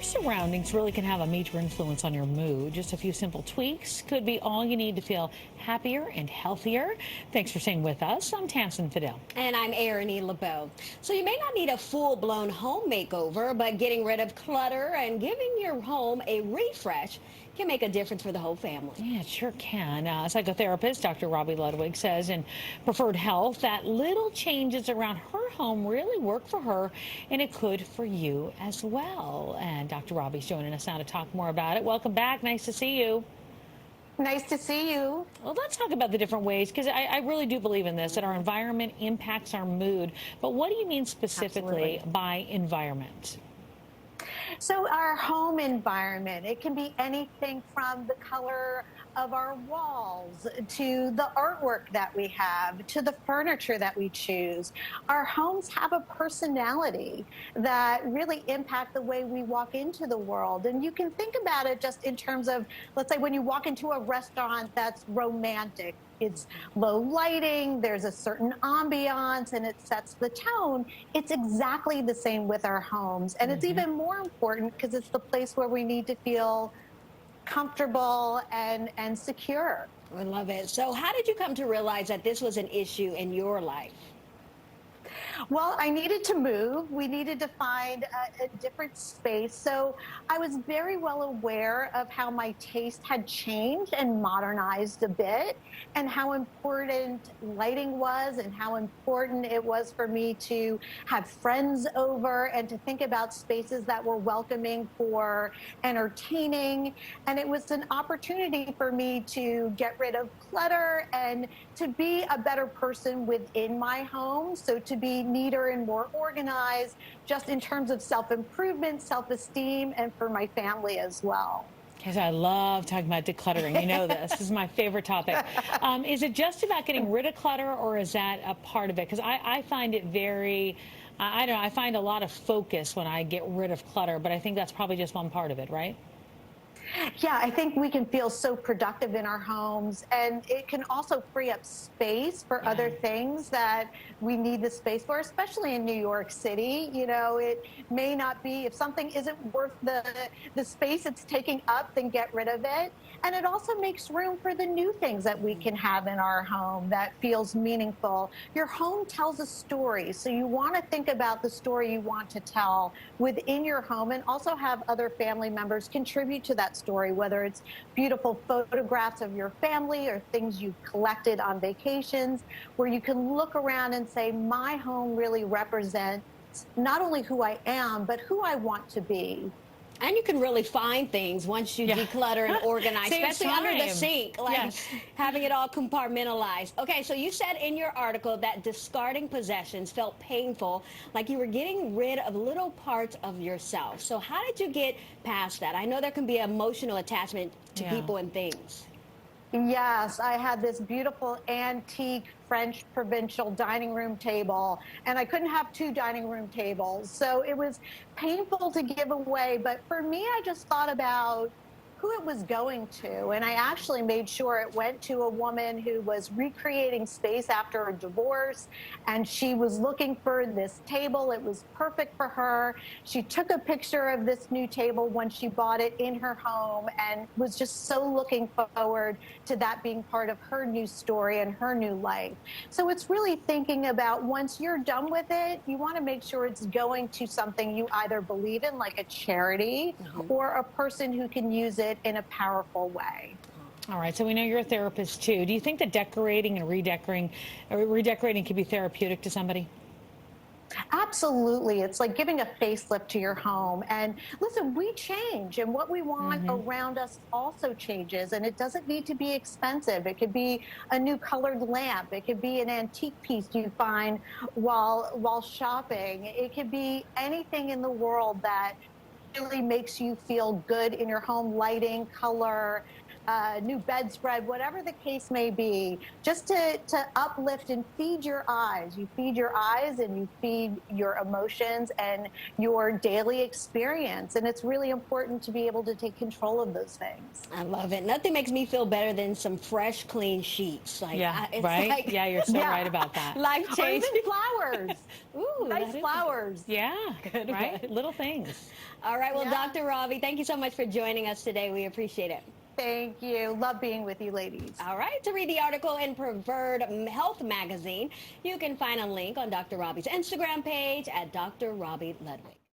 Your surroundings really can have a major influence on your mood. Just a few simple tweaks could be all you need to feel happier and healthier. Thanks for staying with us. I'm Tamsin Fidel. And I'm Erin E. LeBeau. So you may not need a full-blown home makeover, but getting rid of clutter and giving your home a refresh can make a difference for the whole family. Yeah, it sure can. Psychotherapist Dr. Robi Ludwig says in Preferred Health that little changes around her home really work for her, and it could for you as well. And Dr. Robi's joining us now to talk more about it. Welcome back. Nice to see you. Nice to see you. Well, let's talk about the different ways, because I really do believe in this, that our environment impacts our mood. But what do you mean specifically by environment? So our home environment, it can be anything from the color of our walls to the artwork that we have to the furniture that we choose. Our homes have a personality that really impact the way we walk into the world. And you can think about it just in terms of, let's say when you walk into a restaurant that's romantic, it's low lighting, there's a certain ambiance, and it sets the tone. It's exactly the same with our homes. And it's even more important because it's the place where we need to feel comfortable and secure. I love it. So how did you come to realize that this was an issue in your life? Well, I needed to move. We needed to find a different space. So I was very well aware of how my taste had changed and modernized a bit, and how important lighting was, and how important it was for me to have friends over and to think about spaces that were welcoming for entertaining. And it was an opportunity for me to get rid of clutter and to be a better person within my home. So to be neater and more organized, just in terms of self-improvement, self-esteem, and for my family as well. Because I love talking about decluttering. You know this. This is my favorite topic. Is it just about getting rid of clutter, or is that a part of it? Because I find it very, I don't know, I find a lot of focus when I get rid of clutter, but I think that's probably just one part of it, right? Yeah, I think we can feel so productive in our homes, and it can also free up space for other things that we need the space for, especially in New York City. You know, it may not be, if something isn't worth the space it's taking up, then get rid of it. And it also makes room for the new things that we can have in our home that feels meaningful. Your home tells a story, so you want to think about the story you want to tell within your home, and also have other family members contribute to that story, whether it's beautiful photographs of your family or things you've collected on vacations, where you can look around and say, my home really represents not only who I am, but who I want to be. And you can really find things once you declutter and organize, especially under the sink, like having it all compartmentalized. Okay, so you said in your article that discarding possessions felt painful, like you were getting rid of little parts of yourself. So how did you get past that? I know there can be emotional attachment to people and things. Yes, I had this beautiful antique French provincial dining room table, and I couldn't have two dining room tables. So it was painful to give away. But for me, I just thought about who it was going to. And I actually made sure it went to a woman who was recreating space after a divorce, and she was looking for this table. It was perfect for her. She took a picture of this new table when she bought it in her home, and was just so looking forward to that being part of her new story and her new life. So it's really thinking about, once you're done with it, you want to make sure it's going to something you either believe in, like a charity, or a person who can use it in a powerful way. All right, so we know you're a therapist too. Do you think that decorating and redecorating can be therapeutic to somebody? Absolutely. It's like giving a facelift to your home. And listen, we change, and what we want around us also changes, and it doesn't need to be expensive. It could be a new colored lamp. It could be an antique piece you find while shopping. It could be anything in the world that really makes you feel good in your home: lighting, color, new bedspread, whatever the case may be, just to uplift and feed your eyes. You feed your eyes and you feed your emotions and your daily experience. And it's really important to be able to take control of those things. I love it. Nothing makes me feel better than some fresh, clean sheets. Like, yeah, it's right? like, yeah, you're so right about that. Life Or changing. even flowers. Ooh, Nice flowers. Yeah, Good right? one. Little things. All right, well, Yeah. Dr. Robi, thank you so much for joining us today. We appreciate it. Thank you. Love being with you, ladies. All right, to read the article in Preferred Health Magazine, you can find a link on Dr. Robi's Instagram page at Dr. Robi Ludwig.